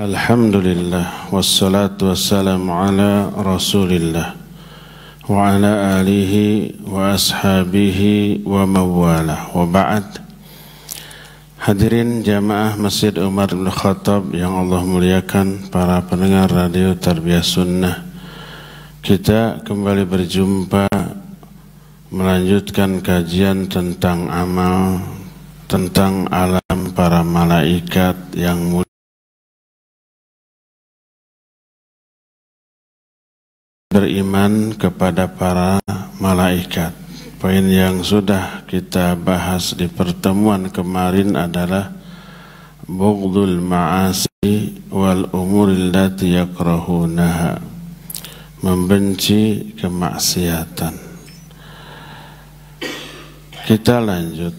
Alhamdulillah wassalatu wassalamu ala Rasulillah wa ala alihi wa ashabihi wa mawalah wa ba'd. Hadirin jamaah Masjid Umar bin Khattab yang Allah muliakan, para pendengar radio Tarbiyah Sunnah, kita kembali berjumpa melanjutkan kajian tentang amal, tentang alam para malaikat yang mulia. Beriman kepada para malaikat. Poin yang sudah kita bahas di pertemuan kemarin adalah bughdul ma'asi wal umuril lati yakrahunaha, membenci kemaksiatan. Kita lanjut.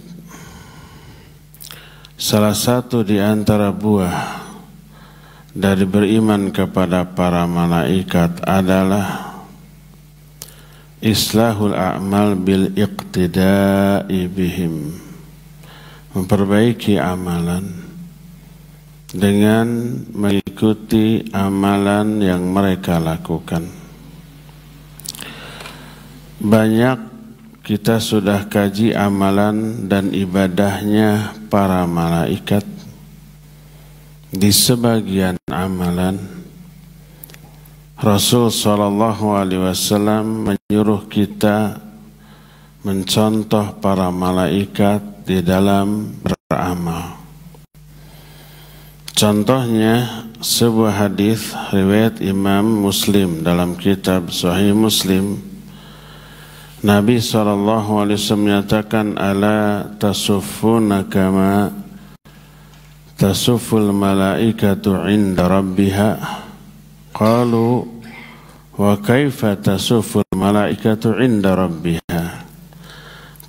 Salah satu di antara buah dari beriman kepada para malaikat adalah islahul a'mal bil iqtida'i bihim, memperbaiki amalan dengan mengikuti amalan yang mereka lakukan. Banyak kita sudah kaji amalan dan ibadahnya para malaikat. Di sebagian amalan Rasul SAW menyuruh kita mencontoh para malaikat di dalam beramal. Contohnya sebuah hadis riwayat Imam Muslim dalam kitab Sahih Muslim. Nabi SAW menyatakan, ala tasuffuna kama tasuful malaikatu inda rabbiha. Qalu wa kaifa tasuful malaikatu inda rabbiha?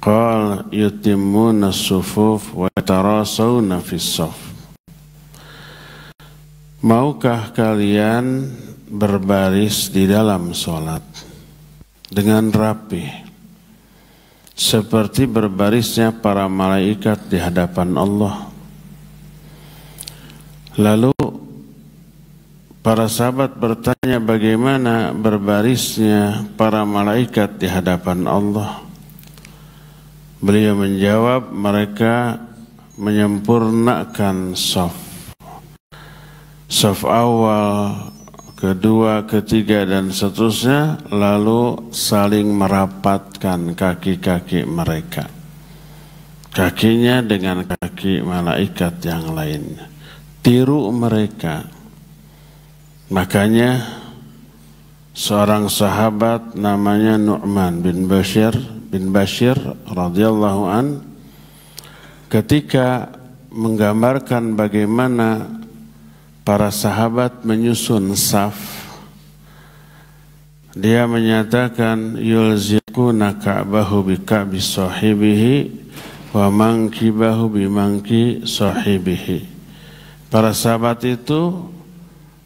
Qal yutimmuna as-sufuf wa yatarasawna fis-saf. Maukah kalian berbaris di dalam solat dengan rapi seperti berbarisnya para malaikat di hadapan Allah? Lalu para sahabat bertanya, bagaimana berbarisnya para malaikat di hadapan Allah? Beliau menjawab, mereka menyempurnakan saf awal, kedua, ketiga, dan seterusnya, lalu saling merapatkan kaki-kaki mereka, kakinya dengan kaki malaikat yang lainnya. Tiru mereka. Makanya seorang sahabat namanya Nu'man bin Bashir radhiyallahu an, ketika menggambarkan bagaimana para sahabat menyusun saf, dia menyatakan, yulziquna ka'bahu bi ka'bi sahibihi wa mankibahu bi manki sahibihi. Para sahabat itu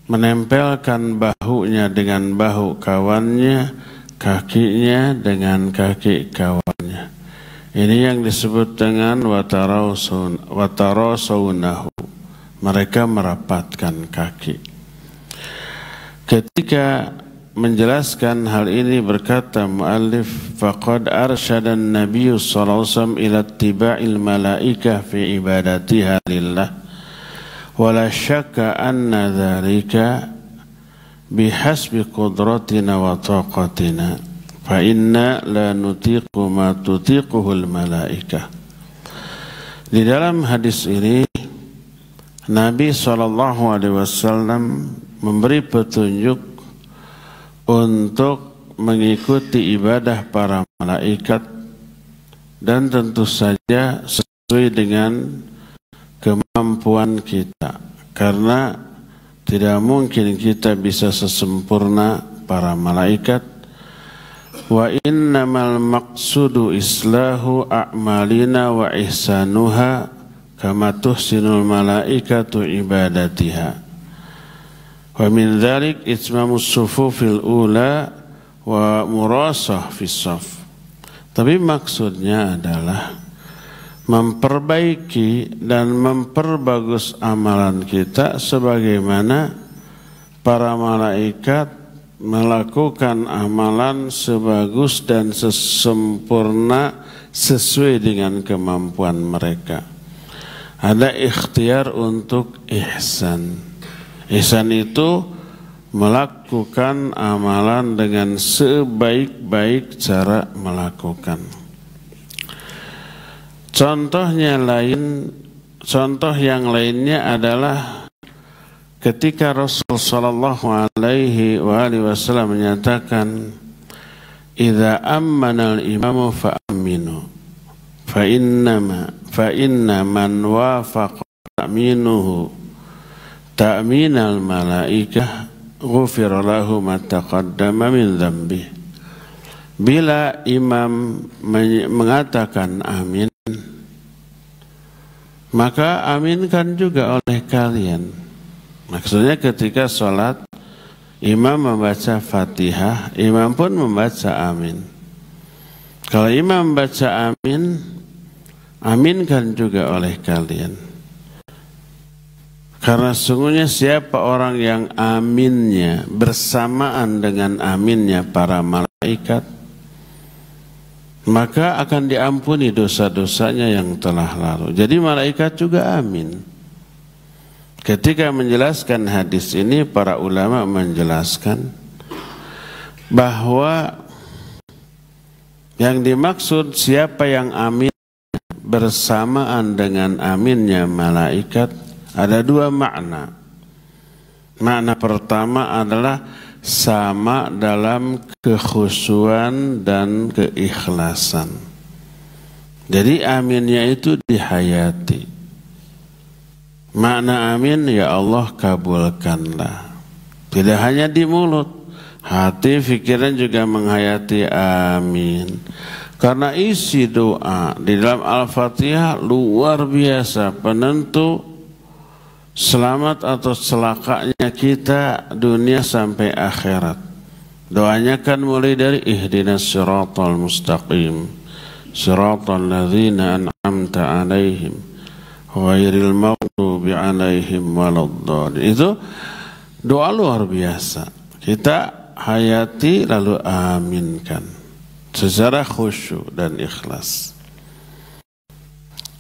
menempelkan bahunya dengan bahu kawannya, kakinya dengan kaki kawannya. Ini yang disebut dengan watarawsawnahu. Mereka merapatkan kaki. Ketika menjelaskan hal ini berkata muallif, faqad arsyadan nabiyyu sallallahu alaihi wasallam ila ittiba'il malaikah fi ibadatiha lillah. Wala syakka anna dzalika bihasbi qudratina wa taqatina fa inna la nutiqu ma tutiquhul malaikah. Di dalam hadis ini Nabi SAW memberi petunjuk untuk mengikuti ibadah para malaikat, dan tentu saja sesuai dengan kemampuan kita, karena tidak mungkin kita bisa sesempurna para malaikat. Wa innamal maqsudu islahu a'malina wa ihsanuha kama tuhsinul malaikatu ibadatiha. Wa min dzalik itmamus sufufil ula wa murasah fis saf. Tapi maksudnya adalah memperbaiki dan memperbagus amalan kita sebagaimana para malaikat melakukan amalan sebagus dan sesempurna sesuai dengan kemampuan mereka. Ada ikhtiar untuk ihsan. Ihsan itu melakukan amalan dengan sebaik-baik cara melakukan. Contoh yang lainnya adalah ketika Rasul sallallahu alaihi wasallam menyatakan, "Idza ammana al-imamu fa'aminu, fa inna man wafaqa ta'minuhu ta'minal malaikah ghufira lahu ma taqaddama min dzambih." Bila imam mengatakan amin, maka aminkan juga oleh kalian. Maksudnya ketika sholat, imam membaca Fatihah, imam pun membaca amin. Kalau imam membaca amin, aminkan juga oleh kalian. Karena sungguhnya siapa orang yang aminnya bersamaan dengan aminnya para malaikat, maka akan diampuni dosa-dosanya yang telah lalu. Jadi malaikat juga amin. Ketika menjelaskan hadis ini, para ulama menjelaskan bahwa yang dimaksud siapa yang amin bersamaan dengan aminnya malaikat ada dua makna. Makna pertama adalah sama dalam kekhusyuan dan keikhlasan. Jadi aminnya itu dihayati. Makna amin, ya Allah kabulkanlah. Tidak hanya di mulut, hati, pikiran juga menghayati amin. Karena isi doa di dalam Al-Fatihah luar biasa, penentu selamat atau celakanya kita dunia sampai akhirat. Doanya kan mulai dari ihdinas siratal mustaqim, siratal ladzina an'amta alaihim ghairil maghdubi alaihim waladdallin. Itu doa luar biasa. Kita hayati lalu aminkan secara khusyuk dan ikhlas.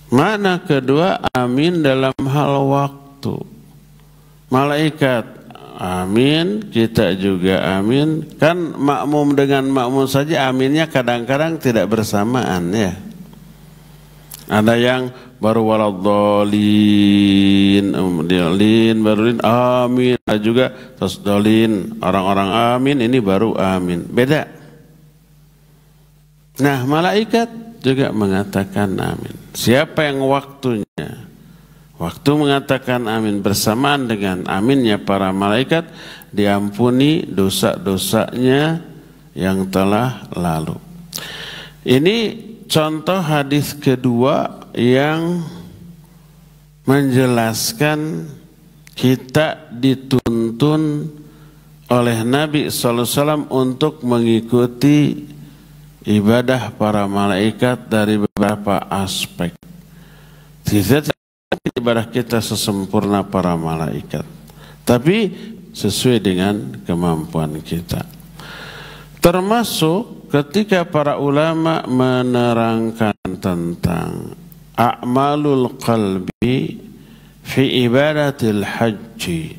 Makna kedua, amin dalam hal waktu. Malaikat amin, kita juga amin. Kan makmum dengan makmum saja aminnya kadang-kadang tidak bersamaan ya. Ada yang baru waladdallin, baru amin, ada juga tasdallin, orang-orang amin ini baru amin, beda. Nah, malaikat juga mengatakan amin. Siapa yang waktu mengatakan amin bersamaan dengan aminnya para malaikat, diampuni dosa-dosanya yang telah lalu. Ini contoh hadis kedua yang menjelaskan kita dituntun oleh Nabi SAW untuk mengikuti ibadah para malaikat dari beberapa aspek. Tidak ibadah kita sesempurna para malaikat, tapi sesuai dengan kemampuan kita. Termasuk ketika para ulama menerangkan tentang a'malul qalbi fi ibadatil haji,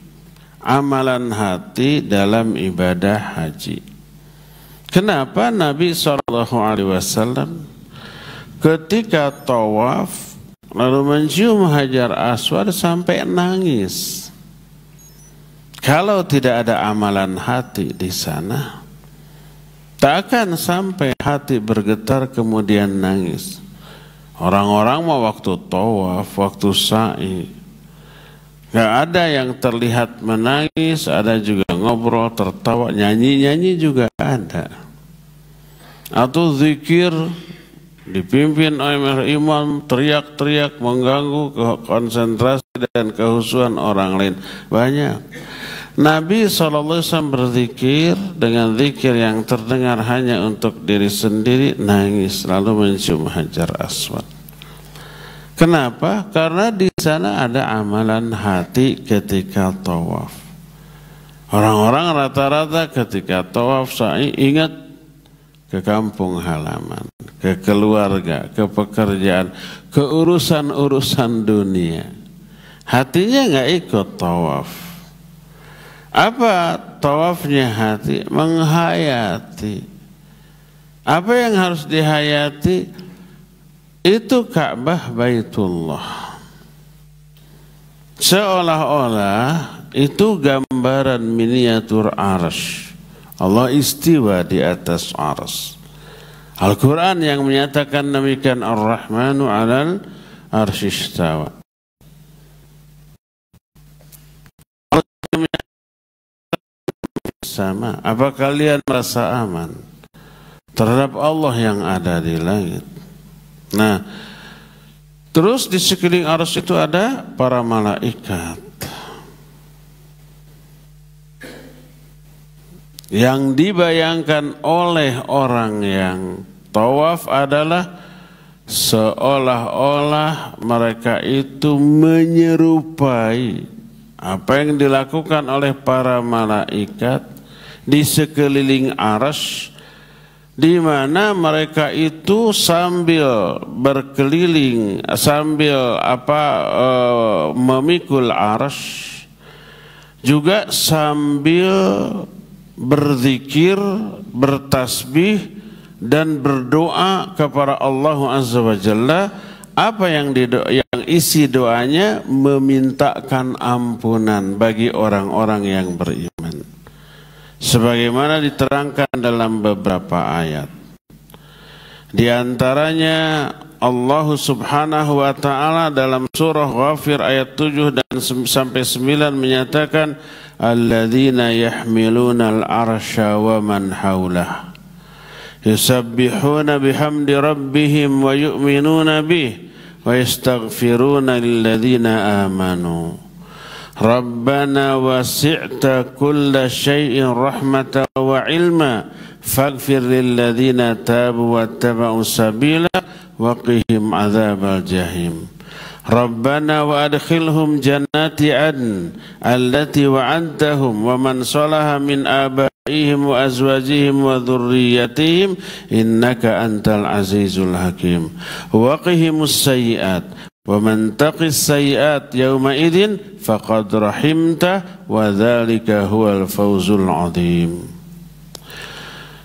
amalan hati dalam ibadah haji. Kenapa Nabi SAW ketika tawaf lalu mencium Hajar Aswad sampai nangis? Kalau tidak ada amalan hati di sana, tak akan sampai hati bergetar kemudian nangis. Orang-orang mau waktu tawaf, waktu sa'i, gak ada yang terlihat menangis, ada juga ngobrol, tertawa, nyanyi-nyanyi juga ada. Atau zikir dipimpin oleh imam, teriak-teriak mengganggu konsentrasi dan kehusuan orang lain. Banyak. Nabi SAW berzikir dengan zikir yang terdengar hanya untuk diri sendiri, nangis lalu mencium Hajar Aswad. Kenapa? Karena di sana ada amalan hati ketika tawaf. Orang-orang rata-rata ketika tawaf sa'i ingat ke kampung halaman, ke keluarga, ke pekerjaan, ke urusan-urusan dunia. Hatinya nggak ikut tawaf. Apa tawafnya hati? Menghayati. Apa yang harus dihayati? Itu Ka'bah Baitullah. Seolah-olah itu gambaran miniatur arsy. Allah istiwa di atas arsy. Al-Quran yang menyatakan demikian, Ar-Rahmanu 'alal arsy istawa. Sama, apa kalian merasa aman terhadap Allah yang ada di langit? Nah, terus di sekeliling arsy itu ada para malaikat. Yang dibayangkan oleh orang yang tawaf adalah seolah-olah mereka itu menyerupai apa yang dilakukan oleh para malaikat di sekeliling arsy, di mana mereka itu sambil berkeliling, sambil memikul arsy, juga sambil berzikir, bertasbih dan berdoa kepada Allah Azza wa Jalla. Apa yang isi doanya? Memintakan ampunan bagi orang-orang yang beriman, sebagaimana diterangkan dalam beberapa ayat. Di antaranya Allah Subhanahu wa taala dalam surah Ghafir ayat 7 dan sampai 9 menyatakan, alladzina yahmiluna al-arsya wa man haulah yusabbihuna bihamdi rabbihim wa yu'minuna bih wa yastaghfiruna lilladzina amanu rabbana wasi'ta kulla syai'in rahmatan wa ilma faghfir lilladzina tabu wattaba'u sabila wa qihim adzabal jahim rabbana wa adkhilhum jannati adn allati wa'adtahum wa man salaha min abaihim wa azwajihim wa dhurriyyatihim innaka antal azizul hakim wa qihimus sayyi'at wa man taqis sayyi'at yawma idzin faqad rahimta wa dzalika huwal fawzul 'adzim.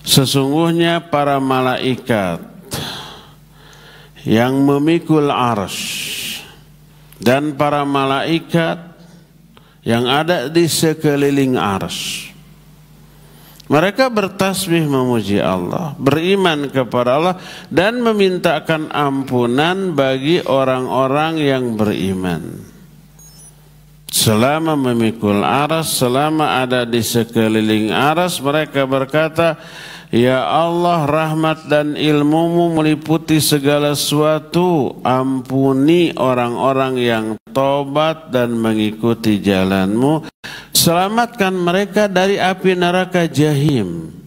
Sesungguhnya para malaikat yang memikul arsy dan para malaikat yang ada di sekeliling arsy, mereka bertasbih memuji Allah, beriman kepada Allah dan memintakan ampunan bagi orang-orang yang beriman. Selama memikul arsy, selama ada di sekeliling arsy, mereka berkata, ya Allah, rahmat dan ilmumu meliputi segala sesuatu. Ampuni orang-orang yang tobat dan mengikuti jalanmu. Selamatkan mereka dari api neraka Jahim.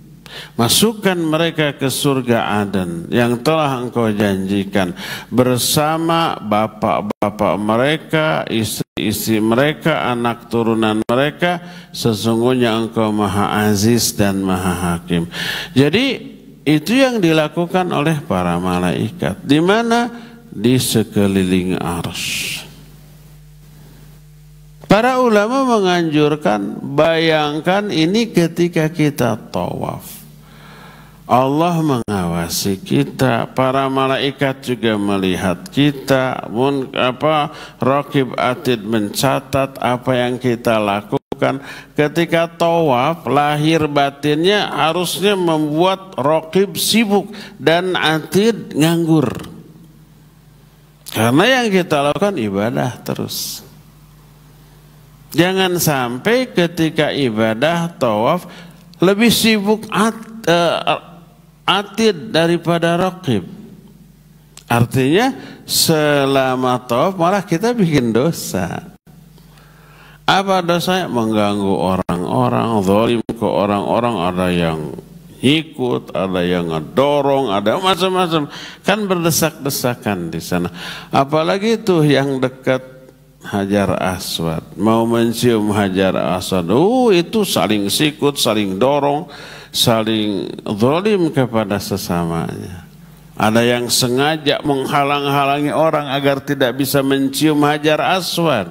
Masukkan mereka ke surga Aden yang telah engkau janjikan bersama bapak-bapak mereka, istri-istri mereka, anak turunan mereka. Sesungguhnya engkau maha aziz dan maha hakim. Jadi itu yang dilakukan oleh para malaikat. Di mana? Di sekeliling arsy. Para ulama menganjurkan, bayangkan ini ketika kita tawaf. Allah mengawasi kita, para malaikat juga melihat kita, Raqib Atid mencatat apa yang kita lakukan. Ketika tawaf, lahir batinnya harusnya membuat Raqib sibuk dan Atid nganggur. Karena yang kita lakukan ibadah terus. Jangan sampai ketika ibadah tawaf lebih sibuk Atid daripada Raqib. Artinya selama tawaf malah kita bikin dosa. Apa dosanya? Mengganggu orang-orang, zalim ke orang-orang, ada yang ikut, ada yang ngedorong, ada macam-macam. Kan berdesak-desakan di sana. Apalagi tuh yang dekat Hajar Aswad, mau mencium Hajar Aswad, itu saling sikut, saling dorong, saling zalim kepada sesamanya. Ada yang sengaja menghalang-halangi orang agar tidak bisa mencium Hajar Aswad.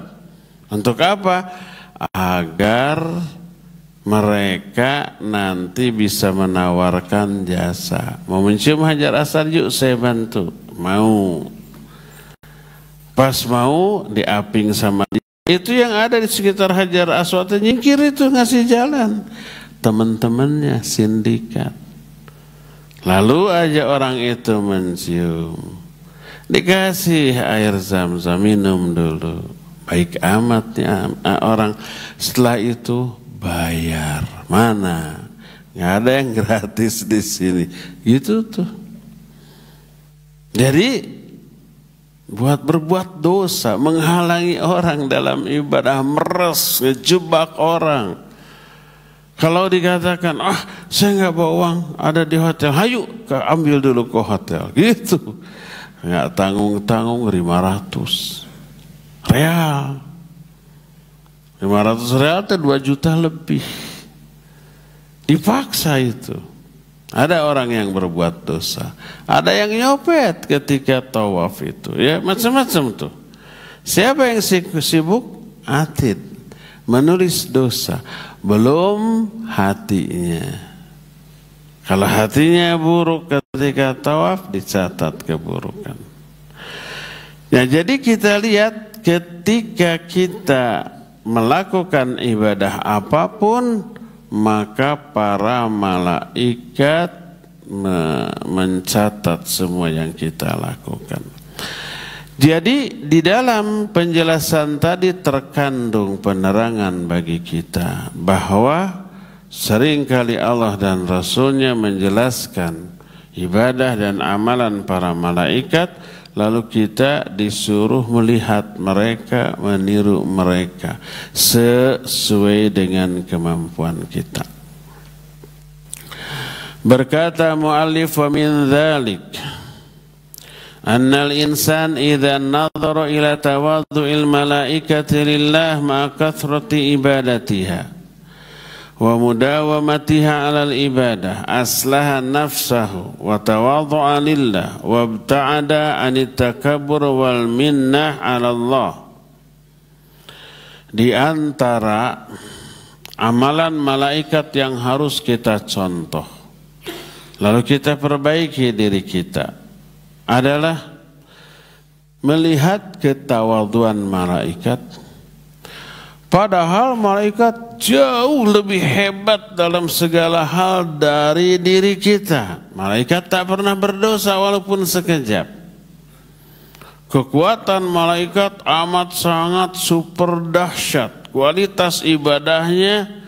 Untuk apa? Agar mereka nanti bisa menawarkan jasa. Mau mencium Hajar Aswad, yuk saya bantu. Mau. Pas mau diaping sama dia. Itu yang ada di sekitar Hajar Aswad nyingkir itu, ngasih jalan. Teman-temannya sindikat. Lalu aja orang itu mencium. Dikasih air Zam-Zam, minum dulu. Baik amatnya orang. Setelah itu bayar. Mana? Nggak ada yang gratis di sini. Gitu tuh. Jadi berbuat dosa, menghalangi orang dalam ibadah, meres, ngejebak orang. Kalau dikatakan, saya nggak bawa uang, ada di hotel, hayu ambil dulu ke hotel, gitu. Nggak tanggung-tanggung 500 real. 500 real itu 2 juta lebih. Dipaksa itu. Ada orang yang berbuat dosa, ada yang nyopet ketika tawaf itu, ya macam-macam tuh. Siapa yang sibuk? Atid, menulis dosa, belum hatinya. Kalau hatinya buruk ketika tawaf, dicatat keburukan. Ya, jadi kita lihat ketika kita melakukan ibadah apapun, maka para malaikat mencatat semua yang kita lakukan. Jadi di dalam penjelasan tadi terkandung penerangan bagi kita bahwa seringkali Allah dan Rasulnya menjelaskan ibadah dan amalan para malaikat, lalu kita disuruh melihat mereka, meniru mereka sesuai dengan kemampuan kita. Berkata muallif, wa min dzalik annal insan idza nadhara ila tawaddu'il malaikati lillah ma kathrati ibadatiha wa mudawamatiha 'alal ibadah aslaha nafsahu wa tawaddu'a lillah wa ibta'ada 'anit takabbur wal minnah 'ala Allah. Di antara amalan malaikat yang harus kita contoh, lalu kita perbaiki diri kita, adalah melihat ketawaduan malaikat. Padahal malaikat jauh lebih hebat dalam segala hal dari diri kita. Malaikat tak pernah berdosa walaupun sekejap. Kekuatan malaikat amat sangat super dahsyat. Kualitas ibadahnya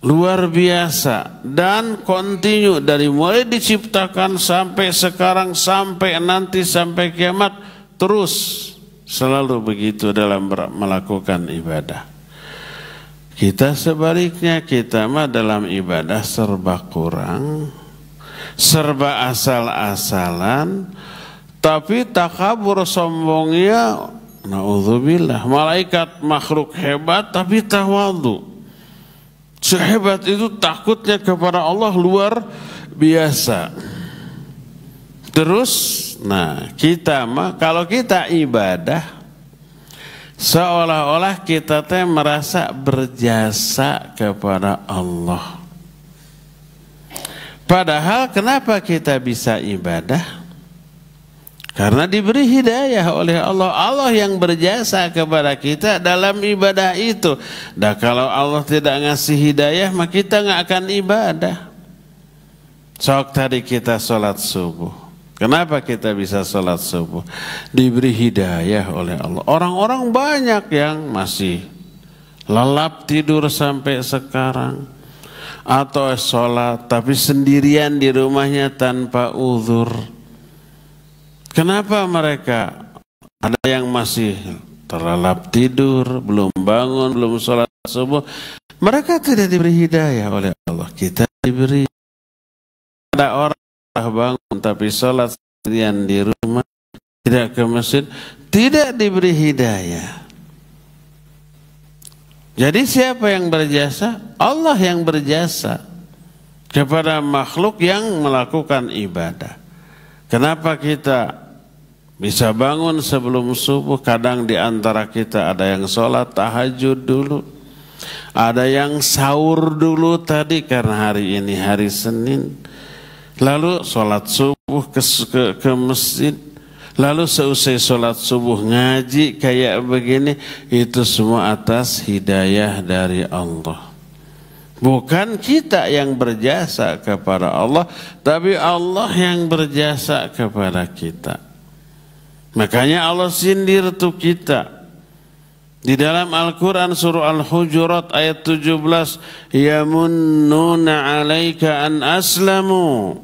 luar biasa dan kontinu dari mulai diciptakan sampai sekarang, sampai nanti, sampai kiamat, terus selalu begitu dalam melakukan ibadah. Kita sebaliknya, kita mah dalam ibadah serba kurang, serba asal-asalan, tapi takabur sombongnya, naudzubillah. Malaikat makhluk hebat tapi tawadhu. Sehebat itu takutnya kepada Allah luar biasa. Terus, kita mah kalau kita ibadah seolah-olah kita teh merasa berjasa kepada Allah. Padahal kenapa kita bisa ibadah? Karena diberi hidayah oleh Allah. Allah yang berjasa kepada kita dalam ibadah itu. Dan kalau Allah tidak ngasih hidayah, maka kita nggak akan ibadah. Sok tadi kita sholat subuh. Kenapa kita bisa sholat subuh? Diberi hidayah oleh Allah. Orang-orang banyak yang masih lelap tidur sampai sekarang, atau sholat tapi sendirian di rumahnya tanpa uzur. Kenapa mereka? Ada yang masih terlelap tidur, belum bangun, belum sholat subuh. Mereka tidak diberi hidayah oleh Allah. Kita diberi. Ada orang bangun tapi sholat sendirian di rumah, tidak ke masjid, tidak diberi hidayah. Jadi siapa yang berjasa? Allah yang berjasa kepada makhluk yang melakukan ibadah. Kenapa kita bisa bangun sebelum subuh? Kadang di antara kita ada yang sholat tahajud dulu, ada yang sahur dulu tadi karena hari ini hari Senin, lalu sholat subuh ke masjid, lalu seusai sholat subuh ngaji kayak begini. Itu semua atas hidayah dari Allah. Bukan kita yang berjasa kepada Allah, tapi Allah yang berjasa kepada kita. Makanya Allah sindir tuh kita. Di dalam Al-Quran surah Al-Hujurat ayat 17, yamunnuna alaika an aslamu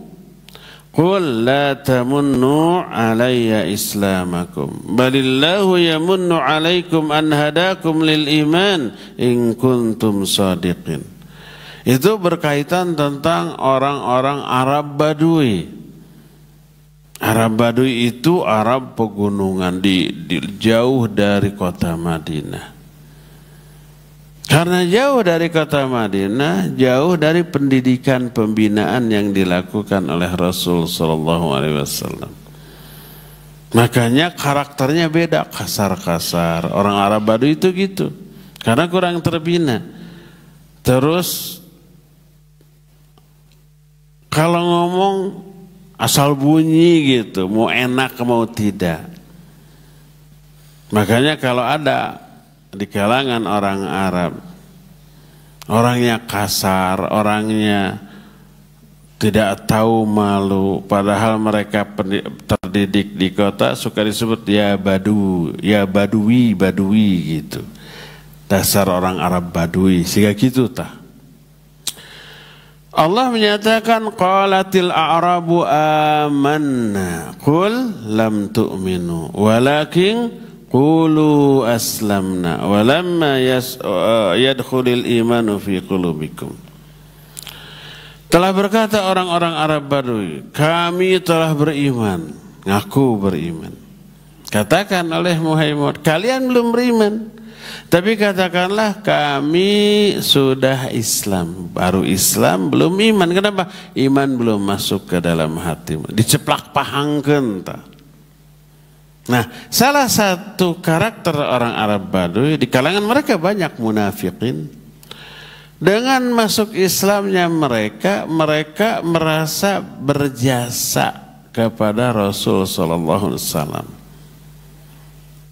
qul la tamunnu alayya islamakum balillahu yamunnu alaikum an hadakum lil iman in kuntum sadiqin. Itu berkaitan tentang orang-orang Arab Badui. Arab Badui itu Arab pegunungan jauh dari kota Madinah. Karena jauh dari kota Madinah, jauh dari pendidikan pembinaan yang dilakukan oleh Rasul Sallallahu Alaihi Wasallam. Makanya karakternya beda, kasar-kasar. Orang Arab Badui itu gitu, karena kurang terbina. Terus kalau ngomong asal bunyi gitu, mau enak mau tidak. Makanya kalau ada di kalangan orang Arab, orangnya kasar, orangnya tidak tahu malu, padahal mereka terdidik di kota, suka disebut ya badu, ya badui, badui gitu. Dasar orang Arab Badui, sehingga gitu tah. Allah menyatakan qalatil a'rabu amanna qul lam tu'minu walakin qulu aslamna walamma yadkhulul imanu fi qulubikum. Telah berkata orang-orang Arab Badui, kami telah beriman, ngaku beriman. Katakan oleh Muhammad, kalian belum beriman. Tapi katakanlah kami sudah Islam, baru Islam belum iman. Kenapa? Iman belum masuk ke dalam hatimu, diceplak pahangkeun tah. Nah, salah satu karakter orang Arab Badui, di kalangan mereka banyak munafikin. Dengan masuk Islamnya mereka merasa berjasa kepada Rasul Sallallahu Alaihi Wasallam.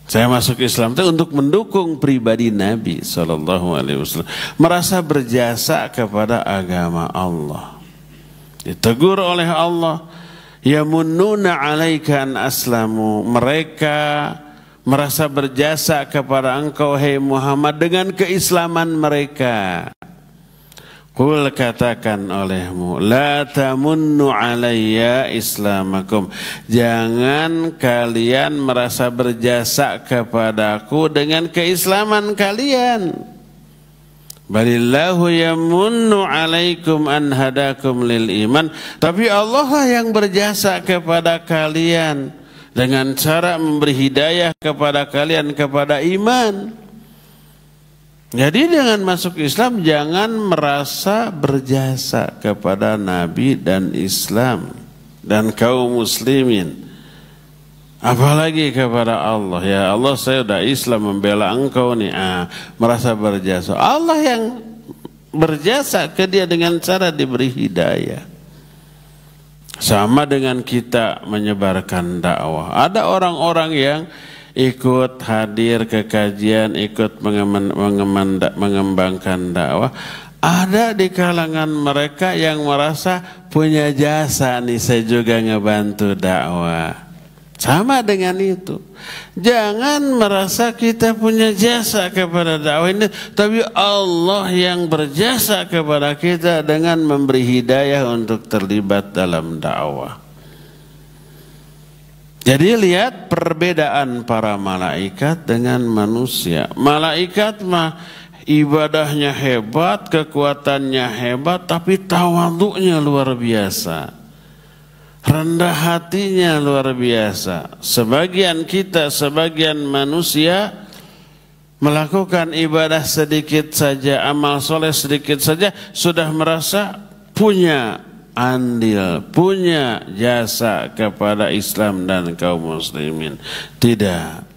Saya masuk Islam itu untuk mendukung pribadi Nabi Sallallahu Alaihi Wasallam, merasa berjasa kepada agama Allah. Ditegur oleh Allah, yamunnuna alaika an aslamu, mereka merasa berjasa kepada engkau hai Muhammad dengan keislaman mereka. Qul, katakan olehmu, la tamunnu alayya islamakum, jangan kalian merasa berjasa kepadaku dengan keislaman kalian. Balillahu yamunnu alaikum an hadakum lil iman, tapi Allah lah yang berjasa kepada kalian dengan cara memberi hidayah kepada kalian kepada iman. Jadi dengan masuk Islam jangan merasa berjasa kepada Nabi dan Islam dan kaum muslimin, apalagi kepada Allah. Ya Allah, saya sudah Islam membela engkau nih, merasa berjasa. Allah yang berjasa ke dia dengan cara diberi hidayah. Sama dengan kita menyebarkan dakwah. Ada orang-orang yang ikut hadir ke kajian, ikut mengembangkan dakwah. Ada di kalangan mereka yang merasa punya jasa nih, saya juga ngebantu dakwah. Sama dengan itu. Jangan merasa kita punya jasa kepada dakwah ini, tapi Allah yang berjasa kepada kita dengan memberi hidayah untuk terlibat dalam dakwah. Jadi lihat perbedaan para malaikat dengan manusia. Malaikat mah ibadahnya hebat, kekuatannya hebat, tapi tawadhu'nya luar biasa. Rendah hatinya luar biasa. Sebagian kita, sebagian manusia melakukan ibadah sedikit saja, amal soleh sedikit saja, sudah merasa punya andil, punya jasa kepada Islam dan kaum muslimin. Tidak.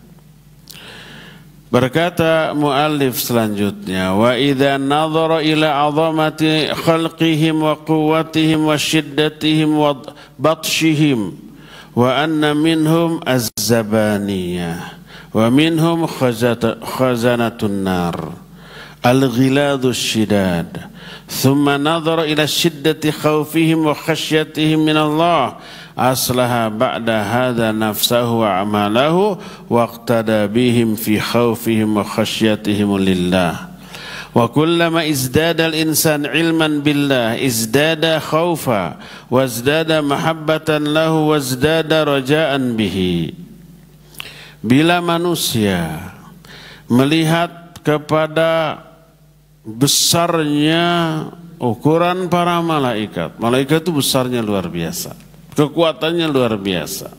Berkata muallif selanjutnya, wa idza nadhara ila 'azamati khalqihim wa quwwatihim wa shiddatihim wa batshihim wa anna minhum az-zabaniyah wa minhum khazanatun nar al-ghiladu shidad thumma nadhara ila shiddati khawfihim wa khasyatihim min Allah aslaha ba'da hadha nafsahu wa amalahu waqtada bihim fi khawfihim wa khasyatihim lillah wa kullama izdada al-insan ilman billah izdada khawfa wa izdada mahabbatan lahu wa izdada raja'an bihi. Bila manusia melihat kepada besarnya ukuran para malaikat, malaikat itu besarnya luar biasa, kekuatannya luar biasa.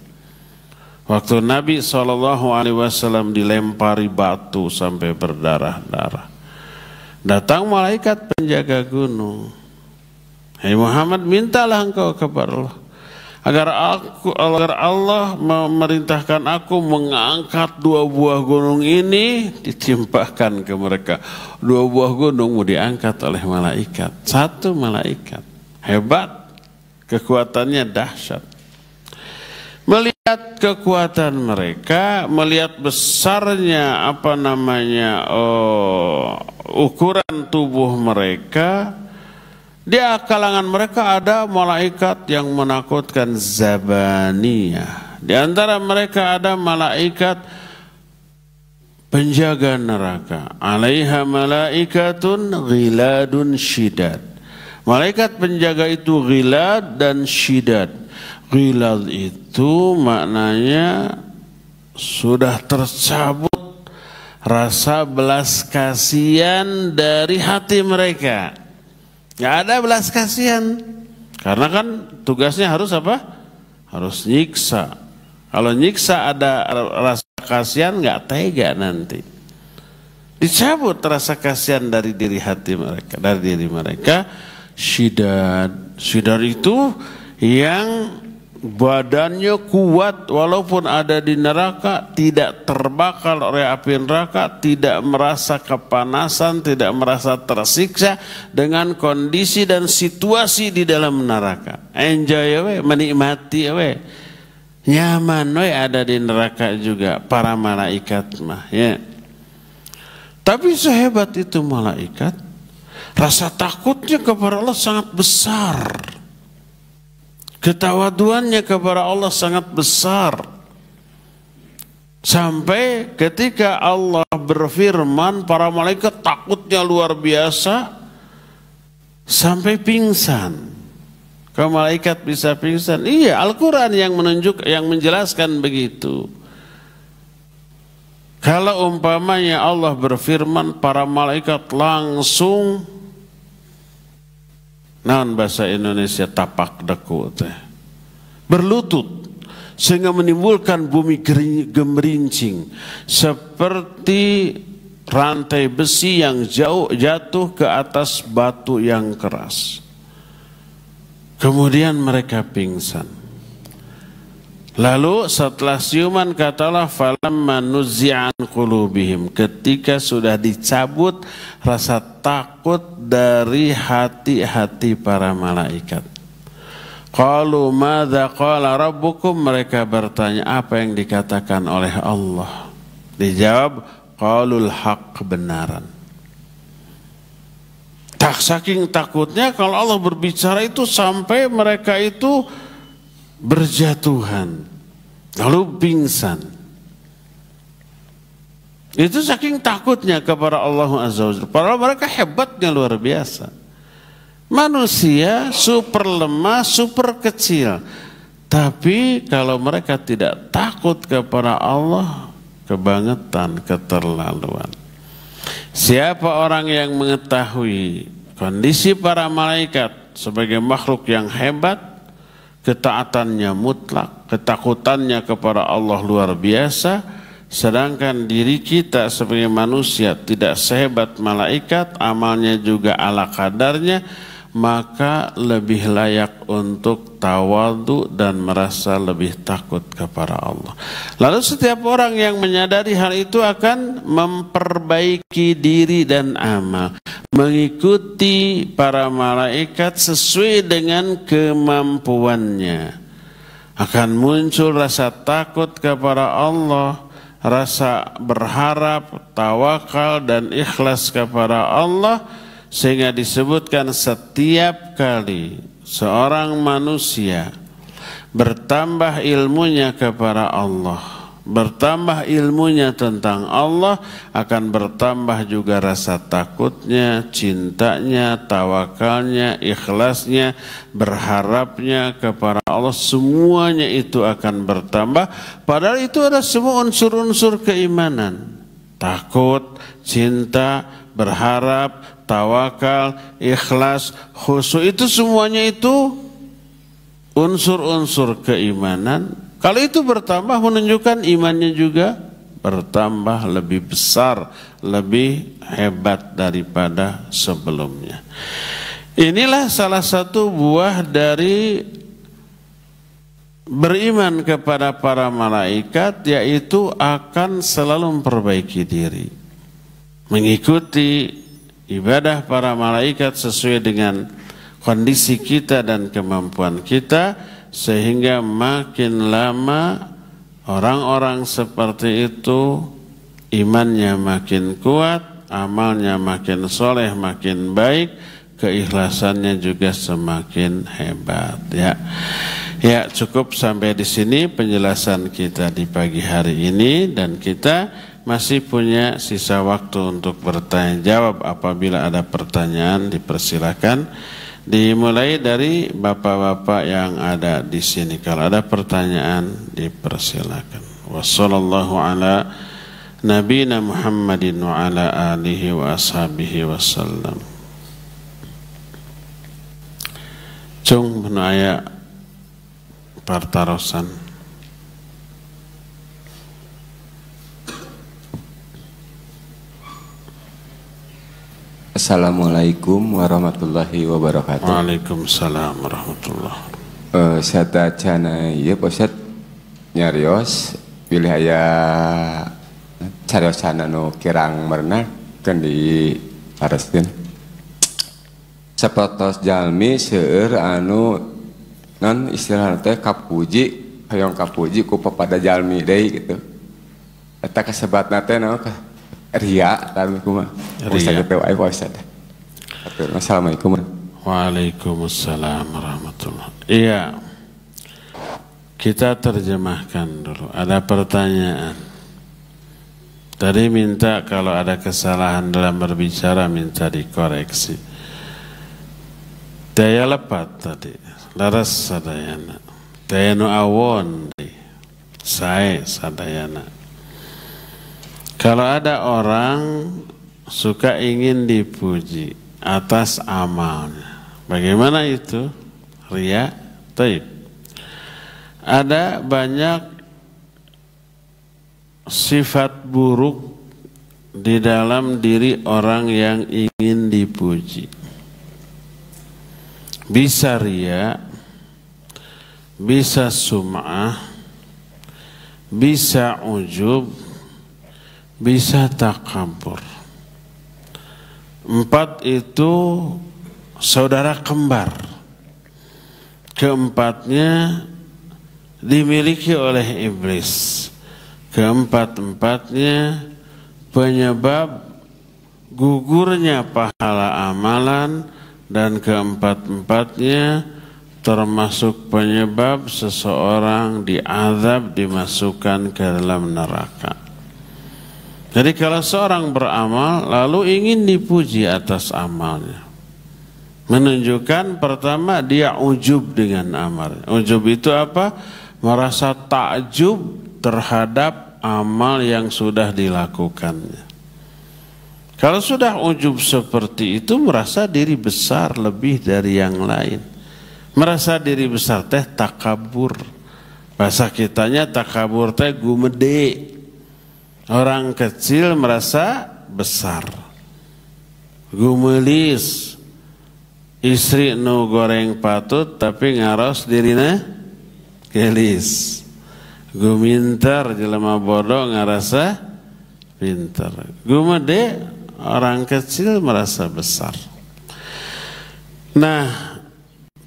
Waktu Nabi SAW dilempari batu sampai berdarah-darah, datang malaikat penjaga gunung. Hai Muhammad, mintalah engkau kepada Allah agar Allah memerintahkan aku mengangkat 2 buah gunung ini, ditimpahkan ke mereka. 2 buah gunung mau diangkat oleh malaikat, 1 malaikat. Hebat, kekuatannya dahsyat. Melihat kekuatan mereka, melihat besarnya ukuran tubuh mereka, di kalangan mereka ada malaikat yang menakutkan, zabaniyah. Di antara mereka ada malaikat penjaga neraka, alaiha malaikatun ghiladun shidad. Malaikat penjaga itu ghilad dan shidad. Ghilad itu maknanya sudah tercabut rasa belas kasihan dari hati mereka. Nggak ada belas kasihan, karena kan tugasnya harus apa? Harus nyiksa. Kalau nyiksa ada rasa kasihan, nggak tega nanti. Dicabut rasa kasihan dari diri hati mereka, dari diri mereka. Shidad, shidad itu yang badannya kuat, walaupun ada di neraka tidak terbakar oleh api neraka, tidak merasa kepanasan, tidak merasa tersiksa dengan kondisi dan situasi di dalam neraka. Enjoy we, menikmati we, nyaman we ada di neraka juga para malaikat mah ya. Tapi sehebat itu malaikat, rasa takutnya kepada Allah sangat besar. Ketawaduannya kepada Allah sangat besar. Sampai ketika Allah berfirman, para malaikat takutnya luar biasa sampai pingsan. Kalau malaikat bisa pingsan? Iya, Al-Quran yang menjelaskan begitu. Kalau umpamanya Allah berfirman, para malaikat langsung, naon bahasa Indonesia, tapak deku teh, berlutut, sehingga menimbulkan bumi gemerincing seperti rantai besi yang jatuh ke atas batu yang keras. Kemudian mereka pingsan. Lalu setelah siuman katalah falamma nuzzi'an qulubihim, ketika sudah dicabut rasa takut dari hati-hati para malaikat. Qalu madza qala rabbukum, mereka bertanya apa yang dikatakan oleh Allah. Dijawab qalul haq, kebenaran. Saking takutnya kalau Allah berbicara itu sampai mereka itu berjatuhan, lalu pingsan. Itu saking takutnya kepada Allah Azza wa Jalla. Padahal mereka hebatnya luar biasa. Manusia super lemah, super kecil. Tapi kalau mereka tidak takut kepada Allah, kebangetan, keterlaluan. Siapa orang yang mengetahui kondisi para malaikat sebagai makhluk yang hebat, ketaatannya mutlak, ketakutannya kepada Allah luar biasa, sedangkan diri kita sebagai manusia tidak sehebat malaikat, amalnya juga ala kadarnya, maka lebih layak untuk tawadhu dan merasa lebih takut kepada Allah. Lalu setiap orang yang menyadari hal itu akan memperbaiki diri dan amal, mengikuti para malaikat sesuai dengan kemampuannya. Akan muncul rasa takut kepada Allah, rasa berharap, tawakal dan ikhlas kepada Allah, sehingga disebutkan setiap kali seorang manusia bertambah ilmunya kepada Allah, bertambah ilmunya tentang Allah, akan bertambah juga rasa takutnya, cintanya, tawakalnya, ikhlasnya, berharapnya kepada Allah. Semuanya itu akan bertambah. Padahal itu ada semua unsur-unsur keimanan. Takut, cinta, berharap, tawakal, ikhlas, khusyuk, itu semuanya itu unsur-unsur keimanan. Kalau itu bertambah, menunjukkan imannya juga bertambah lebih besar, lebih hebat daripada sebelumnya. Inilah salah satu buah dari beriman kepada para malaikat, yaitu akan selalu memperbaiki diri, mengikuti ibadah para malaikat sesuai dengan kondisi kita dan kemampuan kita, sehingga makin lama orang-orang seperti itu imannya makin kuat, amalnya makin soleh, makin baik, keikhlasannya juga semakin hebat. Ya, cukup sampai di sini penjelasan kita di pagi hari ini, dan kita masih punya sisa waktu untuk bertanya jawab. Apabila ada pertanyaan, dipersilakan. Dimulai dari bapak-bapak yang ada di sini. Kalau ada pertanyaan, dipersilakan. Wassallallahu ala nabiyina Muhammadin wa ala alihi wa ashabihi wasallam. Cung menaya partarosan. Assalamualaikum warahmatullahi wabarakatuh. Waalaikumsalam warahmatullahi wabarakatuh. Saya cana ieu Ustaz nyarios pilih aya cariosan anu kirang merenah kan di Palestina. Sapertos jalmi seueur anu non istilah teh kapuji, hayong kapuji ku papada jalmi deui gitu. Eta kasebatna teh naon ka? Ria, tarmi kumaha. Ustaz teh wae Ustaz. Assalamualaikum. Waalaikumsalam warahmatullahi wabarakatuh. Iya. Kita terjemahkan dulu. Ada pertanyaan. Tadi minta kalau ada kesalahan dalam berbicara minta dikoreksi. Daya lepat tadi. Laras sadayana. Daya nu awon. Sae sadayana. Kalau ada orang suka ingin dipuji atas amalnya, bagaimana itu? Ria, taib. Ada banyak sifat buruk di dalam diri orang yang ingin dipuji. Bisa ria, bisa sum'ah, bisa ujub, bisa takabur. Empat itu saudara kembar. Keempatnya dimiliki oleh iblis. Keempat-empatnya penyebab gugurnya pahala amalan, dan keempat-empatnya termasuk penyebab seseorang diazab, dimasukkan ke dalam neraka. Jadi kalau seorang beramal lalu ingin dipuji atas amalnya, menunjukkan pertama dia ujub dengan amalnya. Ujub itu apa? Merasa takjub terhadap amal yang sudah dilakukannya. Kalau sudah ujub seperti itu, merasa diri besar lebih dari yang lain. Merasa diri besar teh takabur. Bahasa kitanya takabur teh gumede. Orang kecil merasa besar. Gumelis. Istri nu goreng patut tapi ngaros dirina gelis. Guminter jelema bodoh ngarasa pinter. Gumede orang kecil merasa besar. Nah,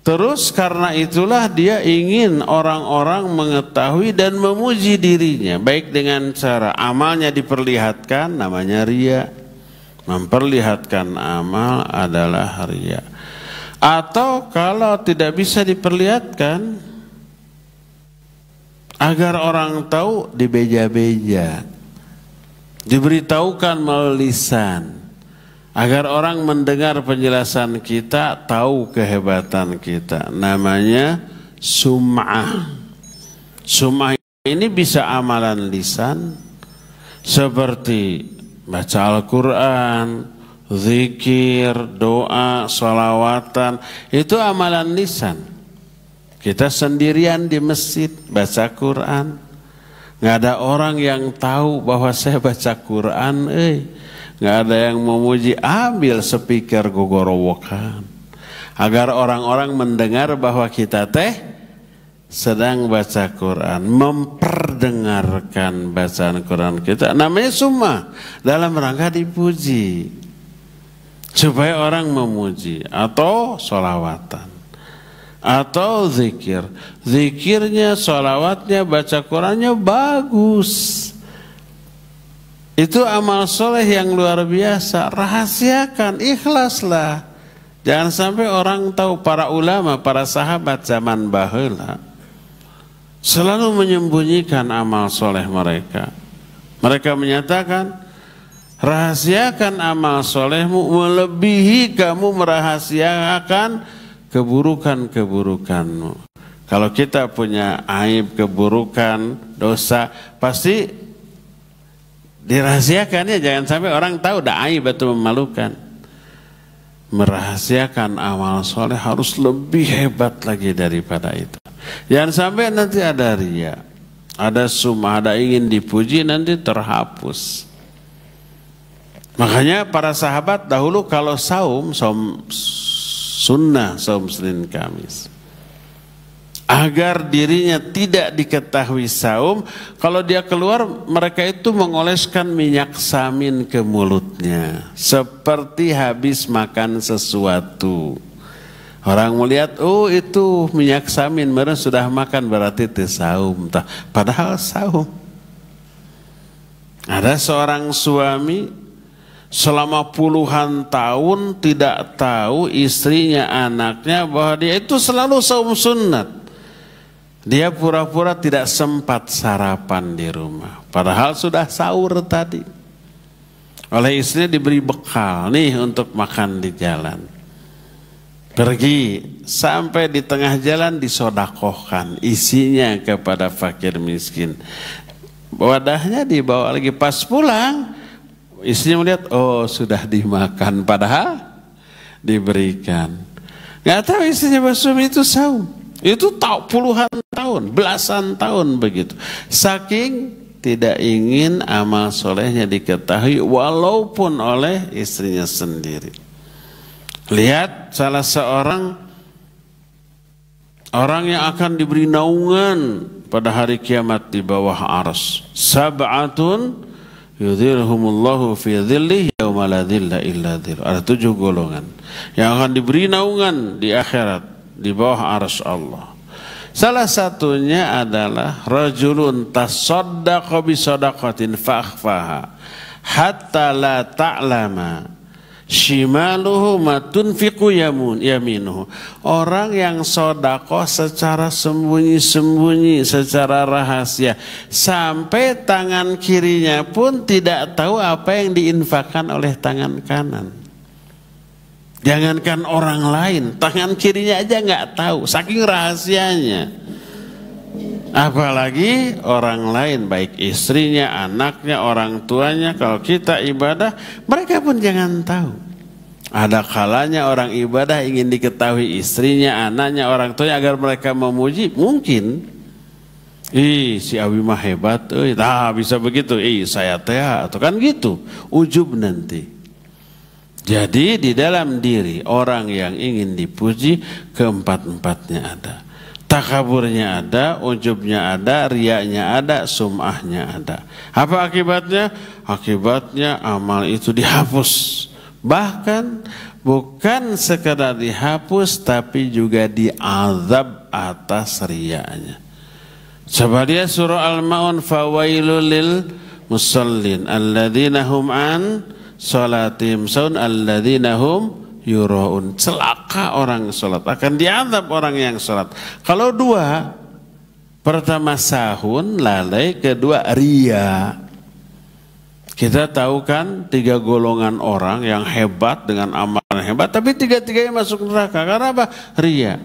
terus karena itulah dia ingin orang-orang mengetahui dan memuji dirinya, baik dengan cara amalnya diperlihatkan, namanya riya. Memperlihatkan amal adalah riya. Atau kalau tidak bisa diperlihatkan, agar orang tahu, dibeja-beja, diberitahukan melalui lisan, agar orang mendengar penjelasan kita, tahu kehebatan kita. Namanya sum'ah. Sum'ah ini bisa amalan lisan, seperti baca Al-Quran, zikir, doa, sholawatan. Itu amalan lisan. Kita sendirian di masjid baca Quran, nggak ada orang yang tahu bahwa saya baca Quran, nggak ada yang memuji, ambil speaker gogorowokan agar orang-orang mendengar bahwa kita teh sedang baca Quran, memperdengarkan bacaan Quran kita. Namanya sum'ah, dalam rangka dipuji supaya orang memuji. Atau sholawatan, atau zikir. Zikirnya, sholawatnya, baca Qurannya bagus. Itu amal soleh yang luar biasa. Rahasiakan, ikhlaslah. Jangan sampai orang tahu. Para ulama, para sahabat zaman baheula selalu menyembunyikan amal soleh mereka. Mereka menyatakan, rahasiakan amal solehmu melebihi kamu merahasiakan keburukan-keburukanmu. Kalau kita punya aib, keburukan, dosa, pasti dirahasiakan ya, jangan sampai orang tahu dah aib atau memalukan. Merahasiakan amal soleh harus lebih hebat lagi daripada itu. Jangan sampai nanti ada riya, ada sum'ah, ada ingin dipuji, nanti terhapus. Makanya para sahabat dahulu kalau saum sunnah, saum Senin Kamis, agar dirinya tidak diketahui saum, kalau dia keluar mereka itu mengoleskan minyak samin ke mulutnya seperti habis makan sesuatu. Orang melihat, oh itu minyak samin, mereka sudah makan, berarti itu saum. Padahal saum. Ada seorang suami selama puluhan tahun tidak tahu istrinya, anaknya, bahwa dia itu selalu saum sunat. Dia pura-pura tidak sempat sarapan di rumah, padahal sudah sahur tadi. Oleh istrinya diberi bekal nih untuk makan di jalan. Pergi sampai di tengah jalan disodakohkan isinya kepada fakir miskin. Wadahnya dibawa lagi, pas pulang istrinya melihat, oh sudah dimakan, padahal diberikan. Nggak tahu istrinya bersuami itu saum. Itu tahu puluhan tahun, belasan tahun begitu. Saking tidak ingin amal solehnya diketahui walaupun oleh istrinya sendiri. Lihat salah seorang orang yang akan diberi naungan pada hari kiamat di bawah arsy. Sab'atun yudhilhumullahu fi dhillih yauma la dhilla illa dhill. Ada 7 golongan yang akan diberi naungan di akhirat di bawah arsy Allah. Salah satunya adalah rajulun tasaddaqa bi sadaqatin fakhfaha hatta la ta'lama shimaluhu ma tunfiqu yaminuhu. Orang yang sedekah secara sembunyi-sembunyi, secara rahasia, sampai tangan kirinya pun tidak tahu apa yang diinfakkan oleh tangan kanan. Jangankan orang lain, tangan kirinya aja nggak tahu, saking rahasianya. Apalagi orang lain, baik istrinya, anaknya, orang tuanya. Kalau kita ibadah, mereka pun jangan tahu. Ada kalanya orang ibadah ingin diketahui istrinya, anaknya, orang tuanya agar mereka memuji. Mungkin, si Abi mah hebat, bisa begitu. Saya teh, atau kan gitu. Ujub nanti. Jadi di dalam diri orang yang ingin dipuji, keempat-empatnya ada. Takaburnya ada, ujubnya ada, riyanya ada, sum'ahnya ada. Apa akibatnya? Akibatnya amal itu dihapus. Bahkan bukan sekadar dihapus, tapi juga diazab atas riyanya. Coba dia surah Al-Ma'un, fawailul lil musallin alladzina hum an salatihim saun alladzina hum yuraun. Celaka orang salat, akan diazab orang yang salat. Kalau dua, pertama sahun, lalai, kedua riya. Kita tahu kan 3 golongan orang yang hebat dengan amalan hebat, tapi 3-tiganya masuk neraka. Karena apa? Riya.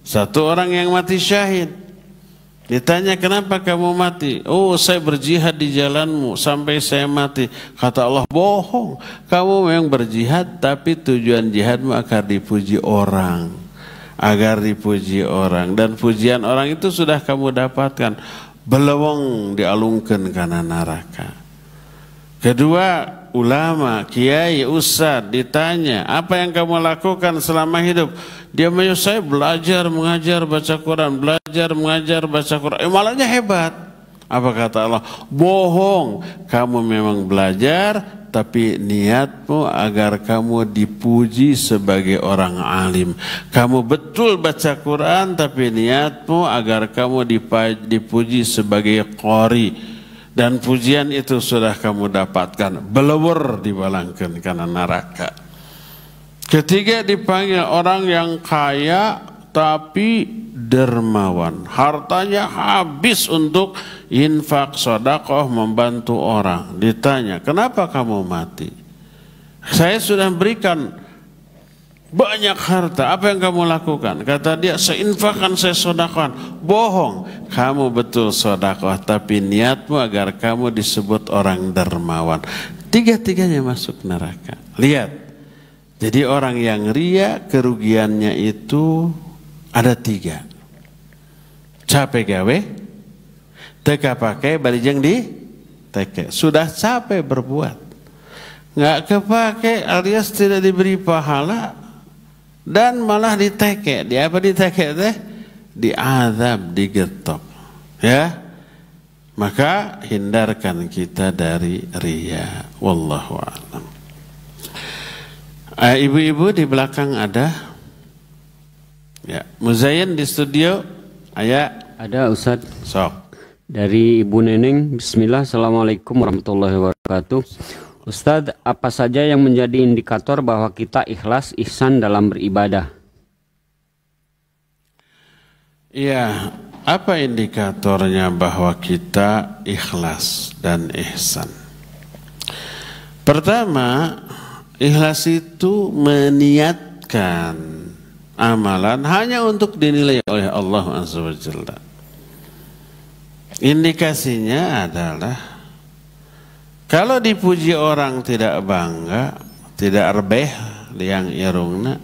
Satu orang yang mati syahid, ditanya kenapa kamu mati? Oh, saya berjihad di jalanmu sampai saya mati. Kata Allah, bohong. Kamu memang berjihad, tapi tujuan jihadmu agar dipuji orang. Agar dipuji orang. Dan pujian orang itu sudah kamu dapatkan. Belewong dialungkan karena neraka. Kedua, ulama, kiai, ustadz ditanya, apa yang kamu lakukan selama hidup? Dia menyuruh saya belajar, mengajar, baca Quran, belajar, mengajar, baca Quran. Malahnya hebat. Apa kata Allah? Bohong. Kamu memang belajar, tapi niatmu agar kamu dipuji sebagai orang alim. Kamu betul baca Quran, tapi niatmu agar kamu dipuji sebagai qori. Dan pujian itu sudah kamu dapatkan, belewur dibalangkan karena neraka. Ketiga, dipanggil orang yang kaya tapi dermawan, hartanya habis untuk infak, sedekah, membantu orang. Ditanya, kenapa kamu mati? Saya sudah berikan banyak harta, apa yang kamu lakukan? Kata dia, saya infakkan, saya sedekahkan. Bohong, kamu betul sedekah, tapi niatmu agar kamu disebut orang dermawan. Tiga-tiganya masuk neraka. Lihat, jadi orang yang riya, kerugiannya itu ada 3. Capek gawe, teka pakai, barijeng di teke. Sudah capek berbuat, nggak kepake alias tidak diberi pahala, dan malah diteke. Di apa diteke teh? Diazab, digetok. Ya, maka hindarkan kita dari riya. Wallahu a'lam. Ibu-ibu di belakang ada? Ya, Muzayyin di studio. Ada Ustaz. Sok. Dari Ibu Neneng. Bismillah. Assalamualaikum warahmatullahi wabarakatuh. Ustadz, apa saja yang menjadi indikator bahwa kita ikhlas, ihsan dalam beribadah? Iya, apa indikatornya bahwa kita ikhlas dan ihsan? Pertama, ikhlas itu meniatkan amalan hanya untuk dinilai oleh Allah Azza wa Jalla. Indikasinya adalah kalau dipuji orang tidak bangga, tidak rebeh liang irungna,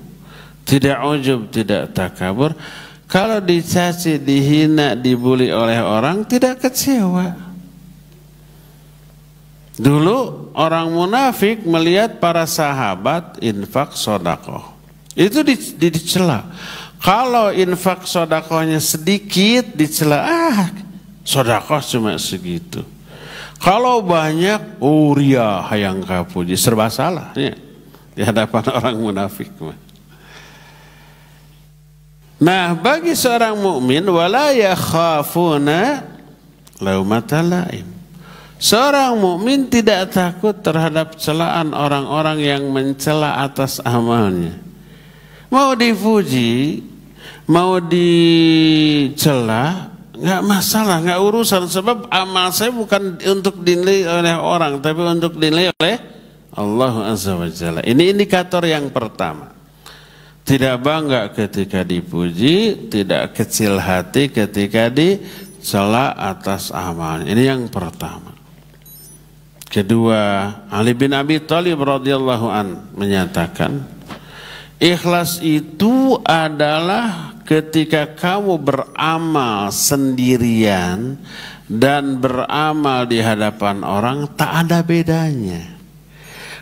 tidak ujub, tidak takabur. Kalau dicaci, dihina, dibuli oleh orang, tidak kecewa. Dulu orang munafik melihat para sahabat infak sedekah, itu dicela. Kalau infak sedekahnya sedikit dicela, sedekah cuma segitu. Kalau banyak, riya hayang kapuji, serba salah ya, di hadapan orang munafik. Nah, bagi seorang mukmin, wala yakhafuna laumata laim. Seorang mukmin tidak takut terhadap celaan orang-orang yang mencela atas amalnya. Mau dipuji, mau dicela, nggak masalah, nggak urusan, sebab amal saya bukan untuk dinilai oleh orang, tapi untuk dinilai oleh Allah Azza wa Jalla. Ini indikator yang pertama. Tidak bangga ketika dipuji, tidak kecil hati ketika cela atas amalnya. Ini yang pertama. Kedua, Ali bin Abi Thalib radhiyallahu an menyatakan, ikhlas itu adalah ketika kamu beramal sendirian dan beramal di hadapan orang tak ada bedanya.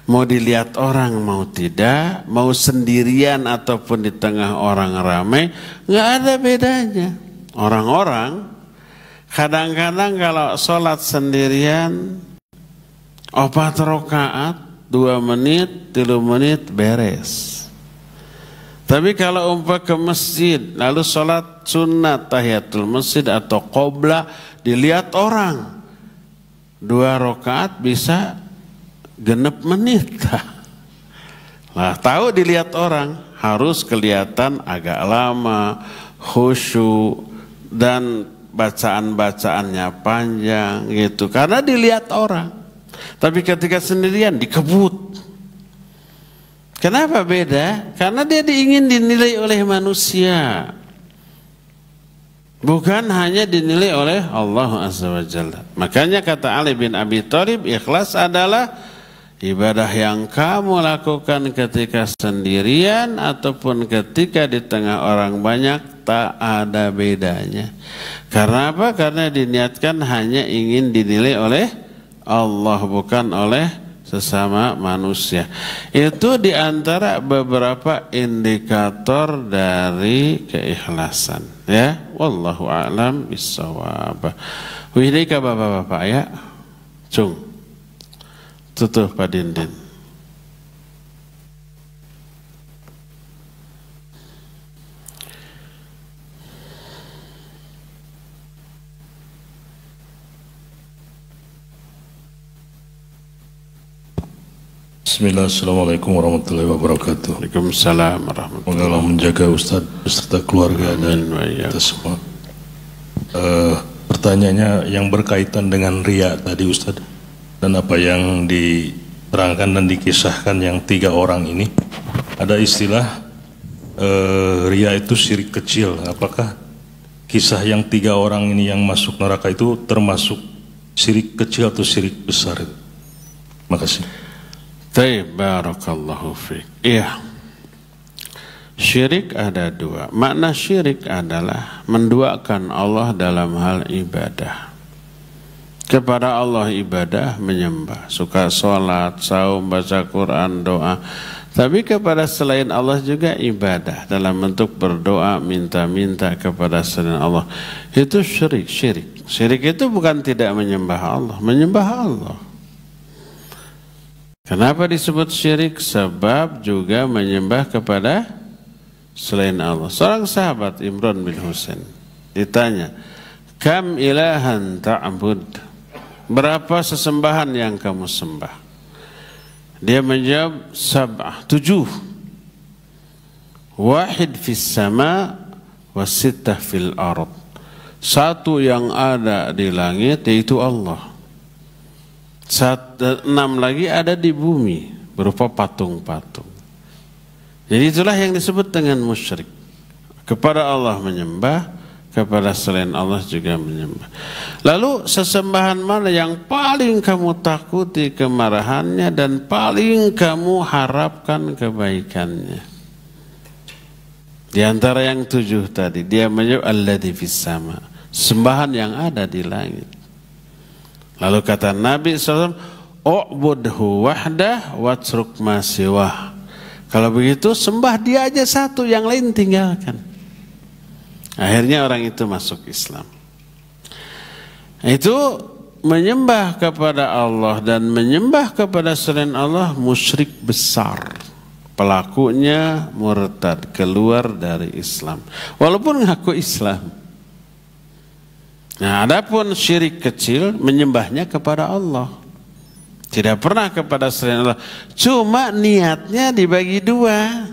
Mau dilihat orang mau tidak, mau sendirian ataupun di tengah orang ramai, nggak ada bedanya. Orang-orang kadang-kadang kalau sholat sendirian 4 rakaat 2 menit 3 menit beres. Tapi kalau umpah ke masjid lalu sholat sunat tahiyatul masjid atau qoblah, dilihat orang 2 rakaat bisa 6 menit. Lah tahu dilihat orang harus kelihatan agak lama, khusyuk dan bacaan-bacaannya panjang gitu karena dilihat orang. Tapi ketika sendirian dikebut. Kenapa beda? Karena dia ingin dinilai oleh manusia, bukan hanya dinilai oleh Allah Azza wa Jalla. Makanya kata Ali bin Abi Thalib, ikhlas adalah ibadah yang kamu lakukan ketika sendirian ataupun ketika di tengah orang banyak, tak ada bedanya. Karena apa? Karena diniatkan hanya ingin dinilai oleh Allah, bukan oleh sesama manusia. Itu diantara beberapa indikator dari keikhlasan. Ya, wallahu a'lam bissawab. Widika bapak-bapak ya, cung, tutup Pak Dindin. Bismillah, assalamualaikum warahmatullahi wabarakatuh. Waalaikumsalam warahmatullahi wabarakatuh. Allah menjaga Ustaz beserta keluarga dan kita semua. Pertanyaannya yang berkaitan dengan riya tadi Ustaz, dan apa yang diterangkan dan dikisahkan yang 3 orang ini, ada istilah riya itu syirik kecil. Apakah kisah yang 3 orang ini yang masuk neraka itu termasuk syirik kecil atau syirik besar? Terima kasih. Baik, barakallahu fiik. Iya. Syirik ada 2. Makna syirik adalah menduakan Allah dalam hal ibadah. Kepada Allah ibadah, menyembah, suka sholat, saum, baca Quran, doa. Tapi kepada selain Allah juga ibadah dalam bentuk berdoa, minta-minta kepada selain Allah. Itu syirik. Syirik itu bukan tidak menyembah Allah, menyembah Allah. Kenapa disebut syirik? Sebab juga menyembah kepada selain Allah. Seorang sahabat Imran bin Husain ditanya, "Kam ilahan ta'bud?" Berapa sesembahan yang kamu sembah? Dia menjawab, 7. Wahid fis sama wa 6 fil ard. 1 yang ada di langit yaitu Allah. 6 lagi ada di bumi berupa patung-patung. Jadi itulah yang disebut dengan musyrik. Kepada Allah menyembah, kepada selain Allah juga menyembah. Lalu sesembahan mana yang paling kamu takuti kemarahannya dan paling kamu harapkan kebaikannya? Di antara yang 7 tadi dia menjawab alladzi fis sama, sembahan yang ada di langit. Lalu kata Nabi SAW, "U'budhu wahdah watruk ma siwah." Kalau begitu sembah dia aja 1, yang lain tinggalkan. Akhirnya orang itu masuk Islam. Itu menyembah kepada Allah dan menyembah kepada selain Allah musyrik besar. Pelakunya murtad, keluar dari Islam. Walaupun ngaku Islam. Nah, adapun syirik kecil menyembahnya kepada Allah, tidak pernah kepada selain Allah. Cuma niatnya dibagi 2,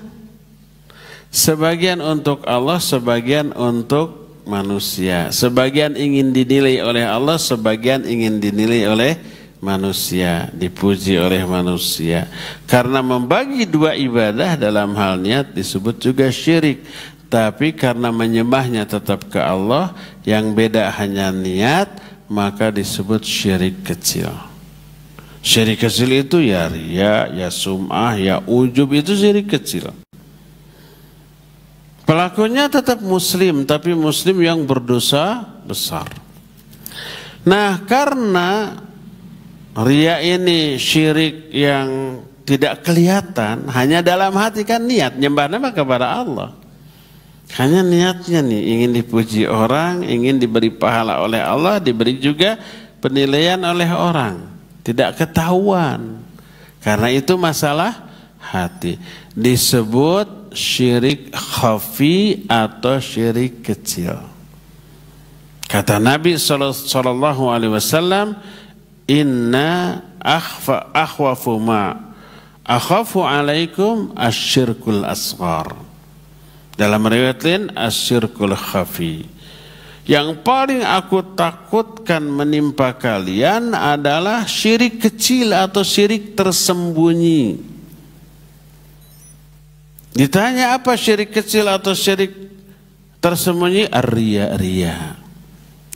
sebagian untuk Allah, sebagian untuk manusia. Sebagian ingin dinilai oleh Allah, sebagian ingin dinilai oleh manusia, dipuji oleh manusia. Karena membagi 2 ibadah dalam hal niat disebut juga syirik. tapi karena menyembahnya tetap ke Allah, yang beda hanya niat, maka disebut syirik kecil. Syirik kecil itu ya riya, ya sum'ah, ya ujub, itu syirik kecil. Pelakunya tetap muslim, tapi muslim yang berdosa besar. Nah, karena riya ini syirik yang tidak kelihatan, hanya dalam hati, kan niat nyembahnya kepada Allah. Hanya niatnya nih, ingin dipuji orang, ingin diberi pahala oleh Allah, diberi juga penilaian oleh orang. Tidak ketahuan. Karena itu masalah hati. Disebut syirik khafi atau syirik kecil. Kata Nabi sallallahu alaihi wasallam, "Inna akhwafu ma akhafu alaikum asyirkul asghar." Dalam riwayat lain asyirkul khafi. Yang paling aku takutkan menimpa kalian adalah syirik kecil atau syirik tersembunyi. Ditanya apa syirik kecil atau syirik tersembunyi? Ar-riya.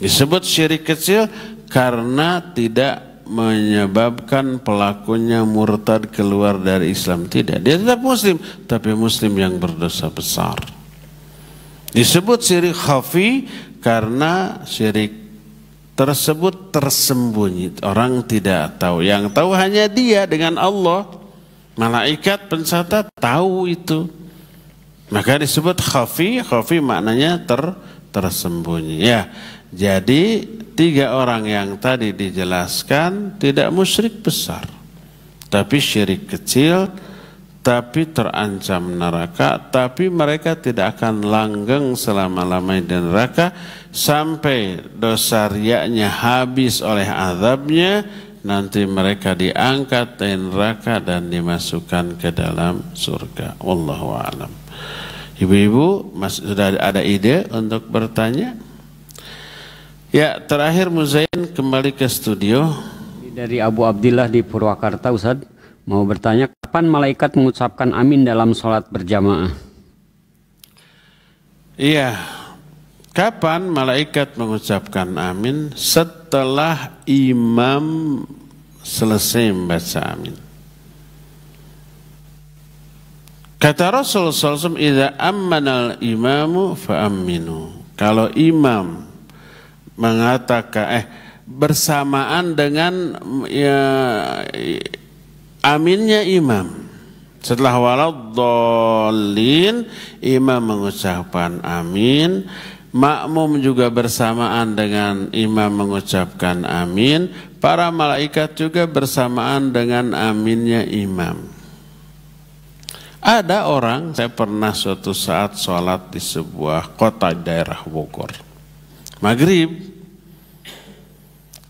Disebut syirik kecil karena tidak menyebabkan pelakunya murtad keluar dari Islam. Tidak, dia tetap muslim, tapi muslim yang berdosa besar. Disebut syirik khafi karena syirik tersebut tersembunyi, orang tidak tahu. Yang tahu hanya dia dengan Allah. Malaikat pencatat tahu itu. Maka disebut khafi. Khafi maknanya tersembunyi. Ya, jadi 3 orang yang tadi dijelaskan tidak musyrik besar, tapi syirik kecil, tapi terancam neraka, tapi mereka tidak akan langgeng selama-lamanya di neraka sampai dosa riyanya habis oleh azabnya. Nanti mereka diangkat dari neraka dan dimasukkan ke dalam surga. Wallahu a'lam. Ibu-ibu sudah ada ide untuk bertanya? Ya, terakhir Muzain kembali ke studio. Dari Abu Abdillah di Purwakarta, Ustaz, mau bertanya, kapan malaikat mengucapkan amin dalam sholat berjamaah? Iya, kapan malaikat mengucapkan amin? Setelah imam selesai membaca amin. Kata Rasul SAW, "Idza ammanal imamu fa'aminu." Kalau imam mengatakan bersamaan dengan aminnya imam, setelah waladdallin, imam mengucapkan amin, makmum juga bersamaan dengan imam mengucapkan amin, para malaikat juga bersamaan dengan aminnya imam. Ada orang, saya pernah suatu saat sholat di sebuah kota daerah Bogor, maghrib.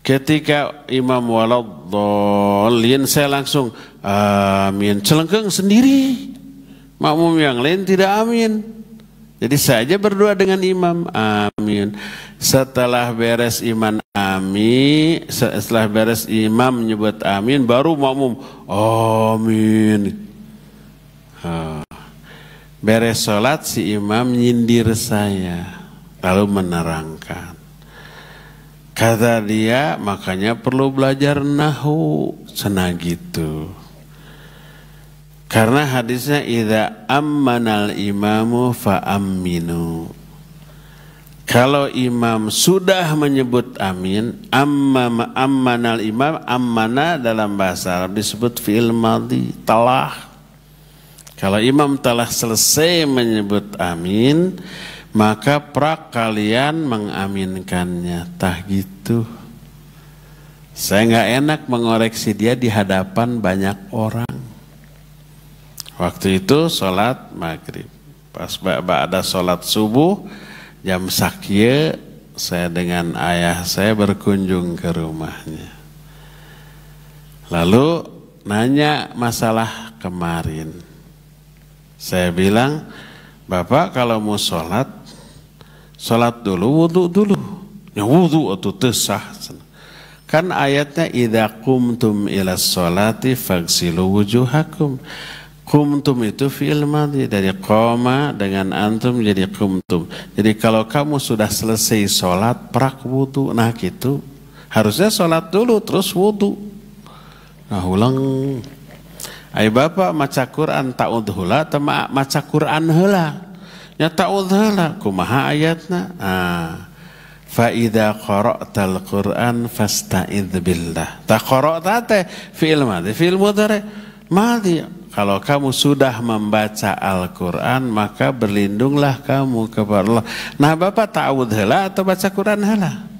Ketika imam waladdallin, saya langsung amin, celengkeng sendiri. Makmum yang lain tidak amin. Jadi saya berdoa dengan imam, amin. Setelah beres imam amin, setelah beres imam menyebut amin, baru makmum amin. Beres sholat si imam nyindir saya, lalu menerangkan. Kata dia, makanya perlu belajar nahu, cenah gitu. Karena hadisnya idza ammanal imamu fa'amminu. Kalau imam sudah menyebut amin, ammanal imam, ammana dalam bahasa Arab disebut fi'il madhi, telah. Kalau imam telah selesai menyebut amin, maka kalian mengaminkannya. Tah gitu. Saya nggak enak mengoreksi dia di hadapan banyak orang. Waktu itu sholat maghrib, pas ada sholat subuh jam sakya, saya dengan ayah saya berkunjung ke rumahnya. Lalu nanya masalah kemarin. Saya bilang, Bapak kalau mau sholat dulu, wudu dulu. Ya wudu atau tesah. Kan ayatnya idza qumtum ila sholati faghsilu wujuhakum. Qumtum itu fi'il madhi dari qoma dengan antum jadi qumtum. Jadi kalau kamu sudah selesai sholat, prak wudu. Nah gitu. Harusnya sholat dulu terus wudu. Nah ulang. Ay bapak maca Quran ta'ud heula atau maca Quran heula? Ya ta'ud heula. Kumaha ayatna? Fa idza qara'tal Qur'an fasta'idz billah. Ta qara'ta teh fi'il madhi, fi'il mudhari. Madhi. Kalau kamu sudah membaca Al-Quran, maka berlindunglah kamu kepada Allah. Nah, Bapak ta'awud heula atau baca Quran heula?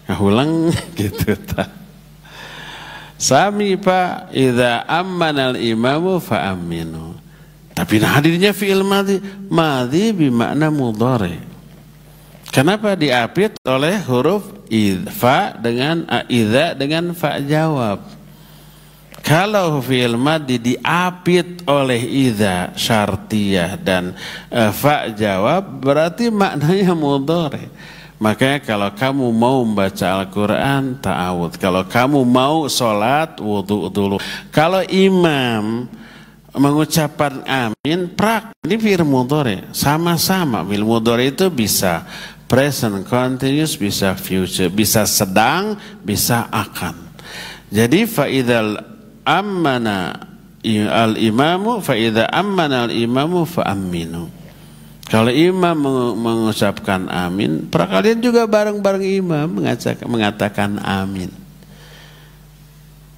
Nah, ulang gitu. Sami Pak, idza ammanal imamu fa'aminu. Tapi nah hadirnya fi'il madhi. Madhi bimakna mudhari. Kenapa diapit oleh huruf idza dengan fa jawab? Kalau fi'il madhi diapit oleh idza syartiyah dan fa jawab berarti maknanya mudhari. Makanya kalau kamu mau membaca Al-Quran ta'awud. Kalau kamu mau sholat wudu dulu. Kalau imam mengucapkan amin prak ini fi'il mudhari. Sama-sama fi'il mudhari itu bisa present continuous, bisa future, bisa sedang, bisa akan. Jadi fa'idzal ammana al-imamu fa idza ammana al-imamu fa aminu. Kalau imam mengucapkan amin, kalian juga bareng-bareng imam mengatakan amin.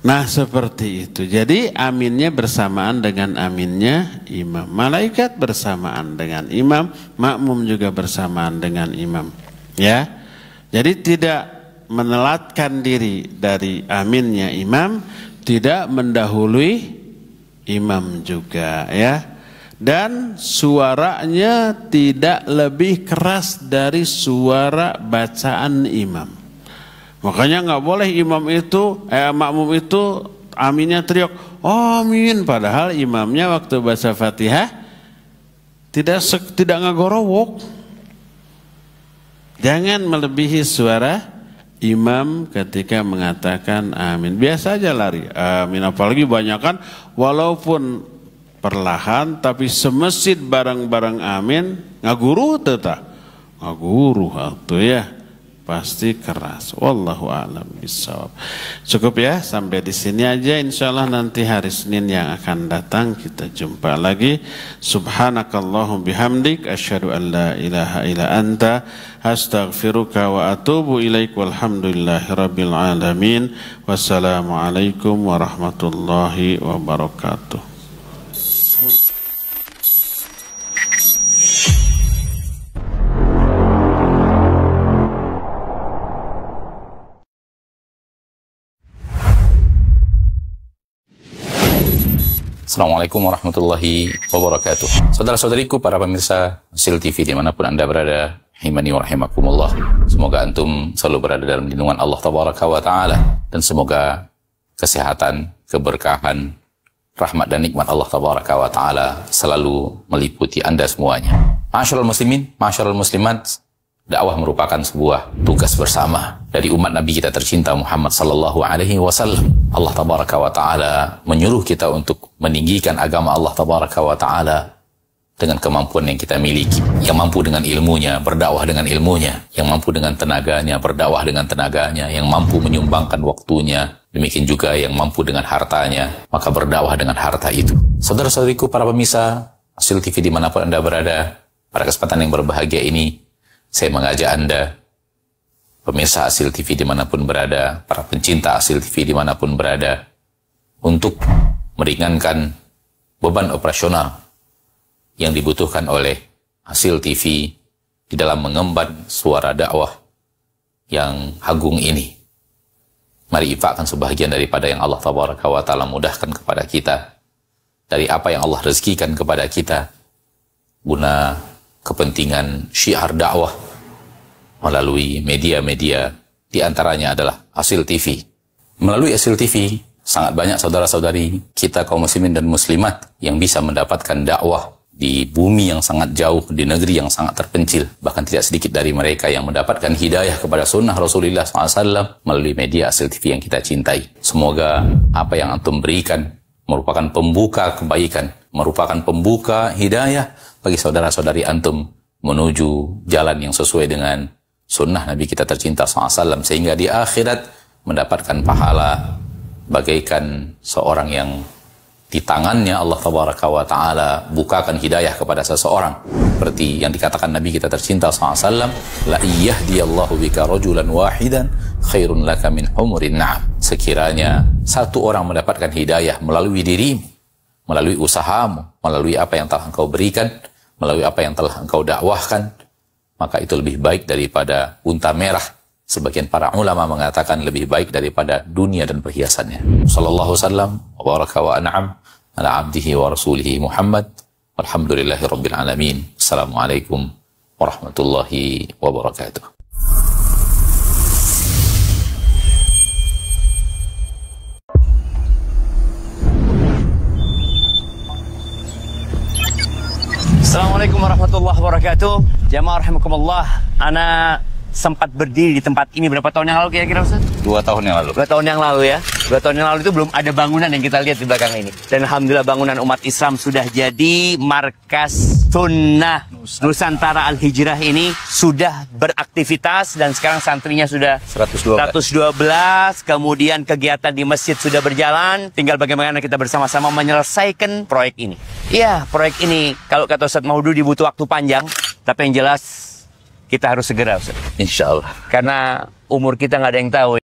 Nah, seperti itu. Jadi aminnya bersamaan dengan aminnya imam. Malaikat bersamaan dengan imam, makmum juga bersamaan dengan imam. Ya. Jadi tidak menelatkan diri dari aminnya imam, tidak mendahului imam juga ya, dan suaranya tidak lebih keras dari suara bacaan imam. Makanya nggak boleh imam itu makmum itu aminnya teriak amin, padahal imamnya waktu baca Fatihah tidak ngagorowok. Jangan melebihi suara imam ketika mengatakan amin. Biasa aja lari amin, apalagi banyak kan walaupun perlahan tapi semesid bareng-bareng amin ngaguru tetap ngaguru tuh ya pasti keras. Wallahu a'lam bishawab. Cukup ya sampai di sini aja. Insyaallah nanti hari Senin yang akan datang kita jumpa lagi. Subhanakallahum bihamdik asyhadu an la ilaha illa anta astaghfiruka wa atubu ilaik. Walhamdulillahirabbil alamin. Wassalamualaikum warahmatullahi wabarakatuh. Assalamualaikum warahmatullahi wabarakatuh. Saudara-saudariku, para pemirsa Hasil TV dimanapun Anda berada, rahimani wa rahimakumullah. Semoga antum selalu berada dalam lindungan Allah Tabaraka wa Ta'ala, dan semoga kesehatan, keberkahan, rahmat dan nikmat Allah Tabaraka wa Ta'ala selalu meliputi Anda semuanya. Ma'asyiral muslimin, ma'asyiral muslimat, dakwah merupakan sebuah tugas bersama dari umat Nabi kita tercinta Muhammad sallallahu alaihi wasallam. Allah Tabaraka wa Ta'ala menyuruh kita untuk meninggikan agama Allah Tabaraka wa Ta'ala dengan kemampuan yang kita miliki. Yang mampu dengan ilmunya, berdakwah dengan ilmunya. Yang mampu dengan tenaganya, berdakwah dengan tenaganya. Yang mampu menyumbangkan waktunya. Demikian juga yang mampu dengan hartanya, maka berdakwah dengan harta itu. Saudara-saudariku, para pemirsa Hasil TV dimanapun Anda berada, pada kesempatan yang berbahagia ini, saya mengajak Anda, pemirsa Hasil TV dimanapun berada, para pencinta Hasil TV dimanapun berada, untuk meringankan beban operasional yang dibutuhkan oleh Hasil TV di dalam mengemban suara dakwah yang agung ini. Mari infakkan sebahagian daripada yang Allah Tabaraka wa Ta'ala mudahkan kepada kita, dari apa yang Allah rezekikan kepada kita, guna kepentingan syiar dakwah melalui media-media, di antaranya adalah Hasil TV. Melalui Hasil TV, sangat banyak saudara-saudari kita kaum muslimin dan muslimat yang bisa mendapatkan dakwah di bumi yang sangat jauh, di negeri yang sangat terpencil. Bahkan tidak sedikit dari mereka yang mendapatkan hidayah kepada sunnah Rasulullah SAW melalui media Hasil TV yang kita cintai. Semoga apa yang antum berikan merupakan pembuka kebaikan, merupakan pembuka hidayah bagi saudara-saudari antum menuju jalan yang sesuai dengan sunnah Nabi kita tercinta SAW, sehingga di akhirat mendapatkan pahala bagaikan seorang yang di tangannya Allah Tabaraka wa Ta'ala bukakan hidayah kepada seseorang, seperti yang dikatakan Nabi kita tercinta SAW, la iyahdiyallahu bika rajulan wahidan khairun laka min humurin na'am. Sekiranya satu orang mendapatkan hidayah melalui dirimu, melalui usahamu, melalui apa yang telah engkau berikan, melalui apa yang telah engkau dakwahkan, maka itu lebih baik daripada unta merah. Sebagian para ulama mengatakan lebih baik daripada dunia dan perhiasannya. Sallallahu wasallam wa baraka wa an'am ala abdihi wa rasulihi Muhammad. Walhamdulillahi rabbil alamin. Assalamualaikum warahmatullahi wabarakatuh. Assalamualaikum warahmatullahi wabarakatuh. Jamaah rahimakumullah. Ana sempat berdiri di tempat ini berapa tahun yang lalu kira-kira, Ustaz? 2 tahun yang lalu. 2 tahun yang lalu ya. 2 tahun yang lalu itu belum ada bangunan yang kita lihat di belakang ini. Dan alhamdulillah bangunan umat Islam sudah jadi. Markas Sunnah Nusantara Al-Hijrah ini sudah beraktivitas dan sekarang santrinya sudah 112. Kemudian kegiatan di masjid sudah berjalan. Tinggal bagaimana kita bersama-sama menyelesaikan proyek ini. Iya, proyek ini kalau kata Ustaz Maududi butuh waktu panjang, tapi yang jelas kita harus segera, Ustaz. Insya Allah. Karena umur kita nggak ada yang tahu.